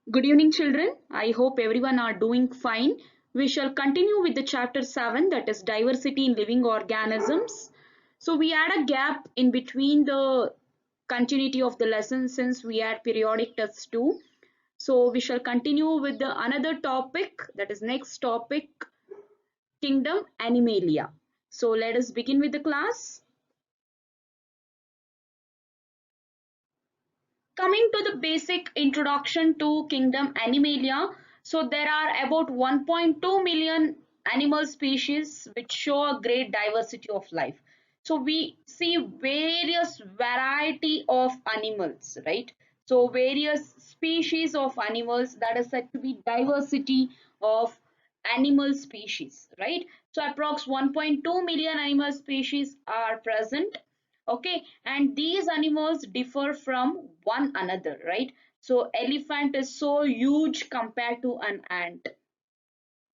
Good evening, children. I hope everyone are doing fine. We shall continue with the chapter 7, that is diversity in living organisms. So we had a gap in between the continuity of the lesson since we had periodic tests too. So we shall continue with the another topic, that is next topic, kingdom Animalia. So let us begin with the class. Coming to the basic introduction to kingdom Animalia, so there are about 1.2 million animal species which show a great diversity of life. So we see various variety of animals, right? So various species of animals, that is said to be diversity of animal species, right? So approx 1.2 million animal species are present. Okay, and these animals differ from one another, right? So elephant is so huge compared to an ant,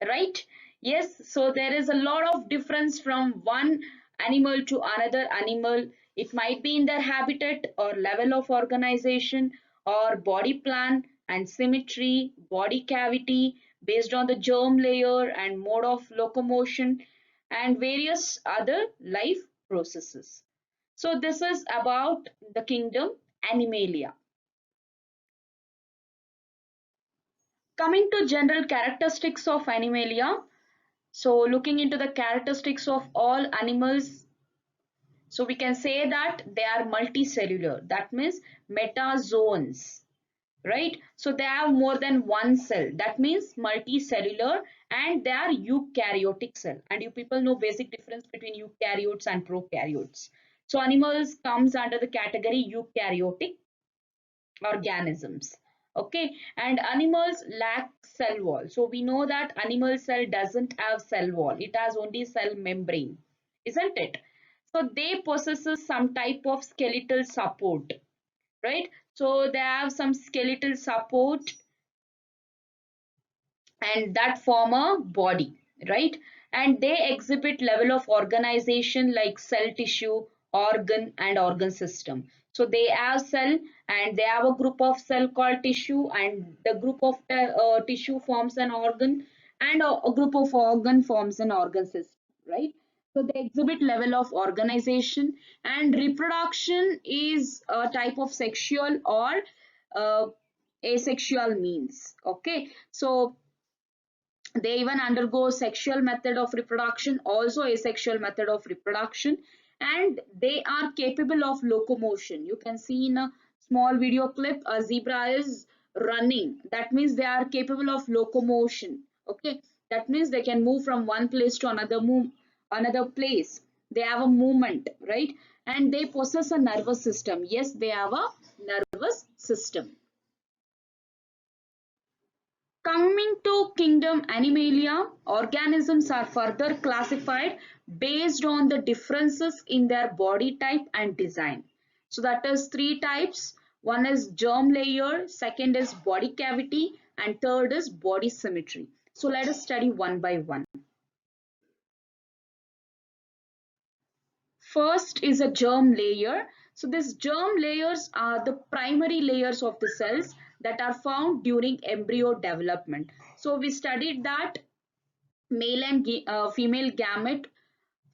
right? Yes, so there is a lot of difference from one animal to another animal. It might be in their habitat or level of organization or body plan and symmetry, body cavity based on the germ layer and mode of locomotion and various other life processes. So this is about the kingdom Animalia. Coming to general characteristics of Animalia, so looking into the characteristics of all animals, so we can say that they are multicellular. That means metazoans, right? So they have more than one cell. That means multicellular, and they are eukaryotic cell. And you people know basic difference between eukaryotes and prokaryotes. So animals comes under the category eukaryotic organisms. Okay, and animals lack cell wall. So we know that animal cell doesn't have cell wall, it has only cell membrane, isn't it? So they possesses some type of skeletal support, right? So they have some skeletal support and that form a body, right? And they exhibit level of organization like cell tissue, organ and organ system. So they have cell and they have a group of cell called tissue, and the group of tissue forms an organ, and a group of organ forms an organ system, right? So they exhibit level of organization, and reproduction is a type of sexual or uh, asexual means. Okay, so they even undergo sexual method of reproduction, also asexual method of reproduction, and they are capable of locomotion. You can see in a small video clip a zebra is running. That means they are capable of locomotion. Okay, that means they can move from one place to another place. They have a movement, right? And they possess a nervous system. Yes, they have a nervous system. Coming to kingdom Animalia, organisms are further classified based on the differences in their body type and design. So that is three types. One is germ layer, second is body cavity, and third is body symmetry. So let us study one by one. First is a germ layer. So these germ layers are the primary layers of the cells that are found during embryo development. So we studied that male and female gamete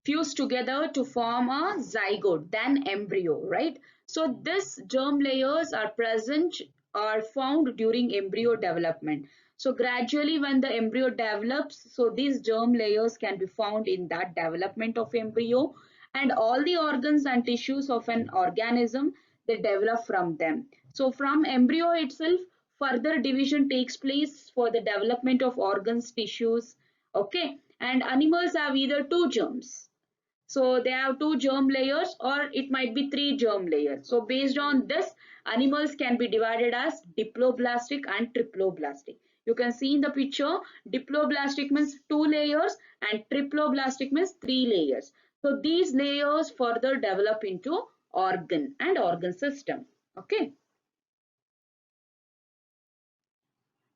fuse together to form a zygote, then embryo, right? So these germ layers are present are found during embryo development. So gradually when the embryo develops, so these germ layers can be found in that development of embryo, and all the organs and tissues of an organism, they develop from them. So from embryo itself, further division takes place for the development of organs, tissues, okay? And animals have either two germs, so they have two germ layers, or it might be three germ layers. So based on this, animals can be divided as diploblastic and triploblastic. You can see in the picture, diploblastic means two layers and triploblastic means three layers. So these layers further develop into organ and organ system. Okay.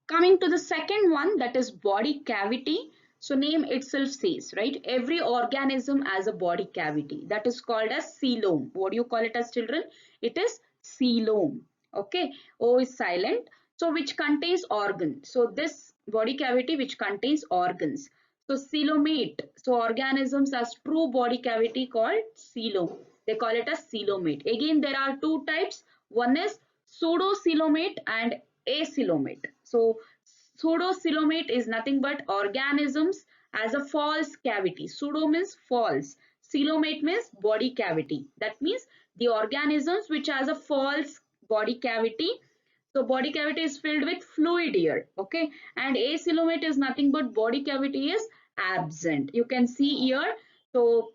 Coming to the second one, that is body cavity. So name itself says, right? Every organism has a body cavity that is called as coelom. What do you call it as children? It is coelom. Okay. O is silent. So which contains organ. So this body cavity which contains organs. So coelomate. So organisms as true body cavity called coelom. They call it as coelomate. Again, there are two types. One is pseudocoelomate and acoelomate. So pseudocoelomate is nothing but organisms as a false cavity. Pseudo means false. Coelomate means body cavity. That means the organisms which has a false body cavity. So body cavity is filled with fluid here, okay? And acoelomate is nothing but body cavity is absent. You can see here, so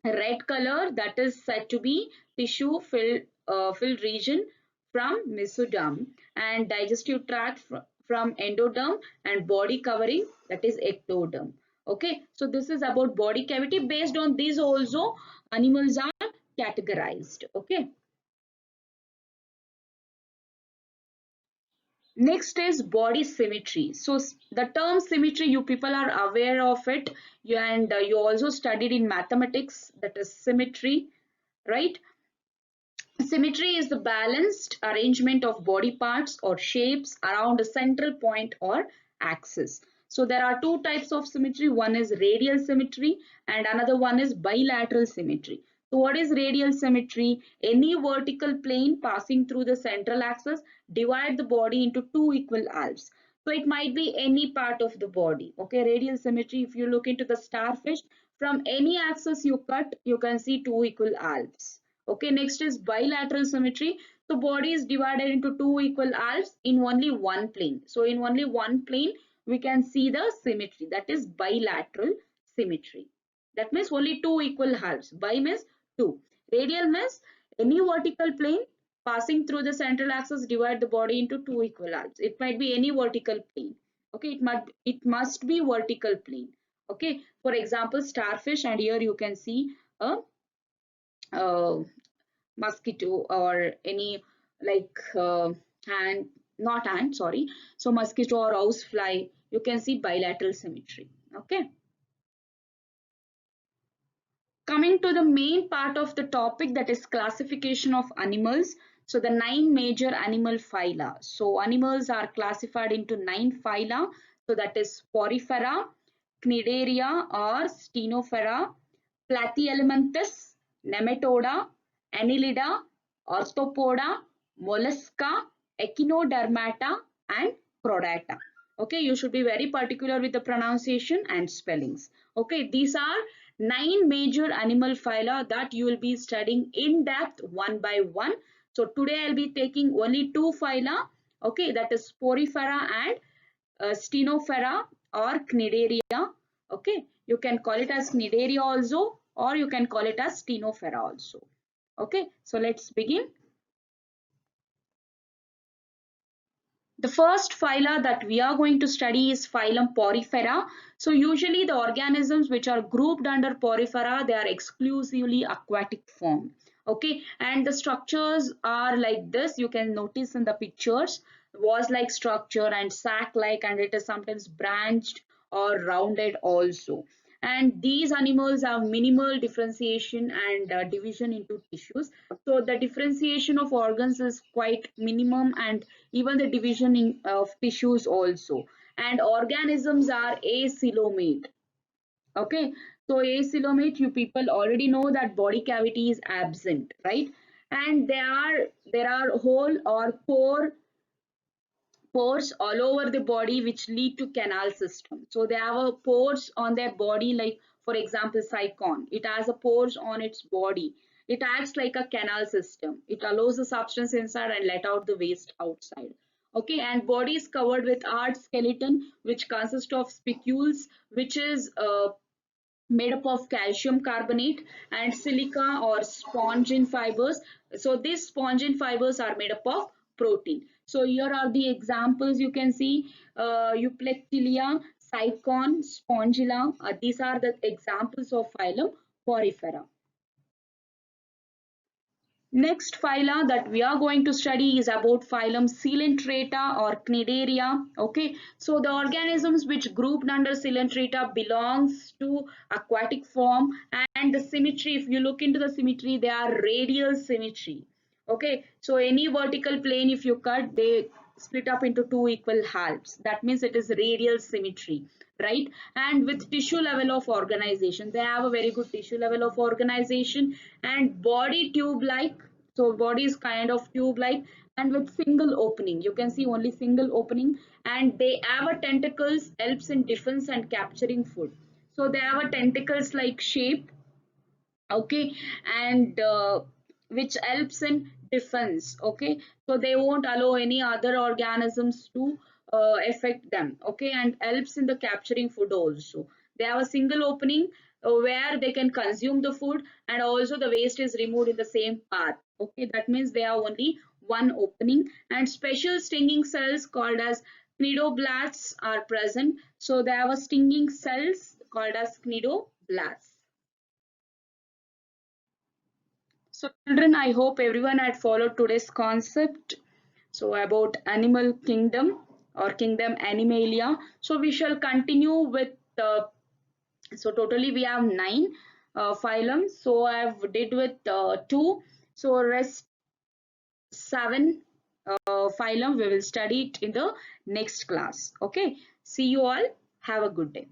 red color, that is said to be tissue filled region from mesoderm, and digestive tract from endoderm, and body covering, that is ectoderm. Okay, so this is about body cavity. Based on these also animals are categorized. Okay. Next is body symmetry. So the term symmetry, you people are aware of it. You also studied in mathematics, that is symmetry, right? Symmetry is the balanced arrangement of body parts or shapes around a central point or axis. So there are two types of symmetry. One is radial symmetry and another one is bilateral symmetry. So what is radial symmetry? Any vertical plane passing through the central axis divide the body into two equal halves. So it might be any part of the body. Okay, radial symmetry, if you look into the starfish, from any axis you cut, you can see two equal halves. Okay, next is bilateral symmetry. So body is divided into two equal halves in only one plane. So in only one plane, we can see the symmetry. That is bilateral symmetry. That means only two equal halves. Bi means two. Radial means any vertical plane passing through the central axis divide the body into two equal halves. It might be any vertical plane. Okay, it must be vertical plane. Okay, for example, starfish, and here you can see a mosquito or any like ant, not ant, sorry. So mosquito or house fly, you can see bilateral symmetry. Okay. Coming to the main part of the topic, that is classification of animals. So the 9 major animal phyla. So animals are classified into 9 phyla. So that is Porifera, Cnidaria or Stenophyra, Platyhelminthes, Nematoda, Annelida, Arthropoda, Mollusca, Echinodermata and Chordata. Okay, you should be very particular with the pronunciation and spellings. Okay, these are 9 major animal phyla that you will be studying in depth one by one. So today I'll be taking only 2 phyla. Okay, that is Porifera and Stenophyra or Cnidaria. Okay, you can call it as Cnidaria also, or you can call it as Stenophyra also. Okay, so let's begin. The first phyla that we are going to study is phylum Porifera. So usually the organisms which are grouped under Porifera, they are exclusively aquatic form. Okay, and the structures are like this. You can notice in the pictures, vase-like structure and sac-like, and it is sometimes branched or rounded also. And these animals have minimal differentiation and division into tissues. So the differentiation of organs is quite minimum, and even the division of tissues also. And organisms are acoelomate. Okay, so acoelomate, you people already know that body cavity is absent, right? And there are hole or pores all over the body which lead to canal system. So they have a pores on their body, like for example cycon, it has a pores on its body. It acts like a canal system. It allows the substance inside and let out the waste outside. Okay, and body is covered with hard skeleton which consists of spicules, which is made up of calcium carbonate and silica or spongin fibers. So these spongin fibers are made up of protein. So here are the examples you can see, Euplectylia, Cycon, Spongilla. These are the examples of phylum Porifera. Next phyla that we are going to study is about phylum Coelenterata or Cnidaria. Okay, so the organisms which grouped under Coelenterata belongs to aquatic form, and the symmetry, if you look into the symmetry, they are radial symmetry. Okay, so any vertical plane if you cut, they split up into two equal halves. That means it is radial symmetry, right? And with tissue level of organization, they have a very good tissue level of organization, and body tube like. So body is kind of tube like, and with single opening. You can see only single opening, and they have a tentacles helps in defense and capturing food. So they have a tentacles like shape, okay, and which helps in defense, okay. So they won't allow any other organisms to affect them, okay, and helps in the capturing food also. They have a single opening where they can consume the food, and also the waste is removed in the same path, okay. That means they have only one opening, and special stinging cells called as cnidoblasts are present. So they have a stinging cells called as cnidoblasts. So children, I hope everyone had followed today's concept. So about animal kingdom or kingdom Animalia. So we shall continue with so totally we have 9 phylums. So I've did with 2. So rest 7 phylum we will study it in the next class. Okay. See you all. Have a good day.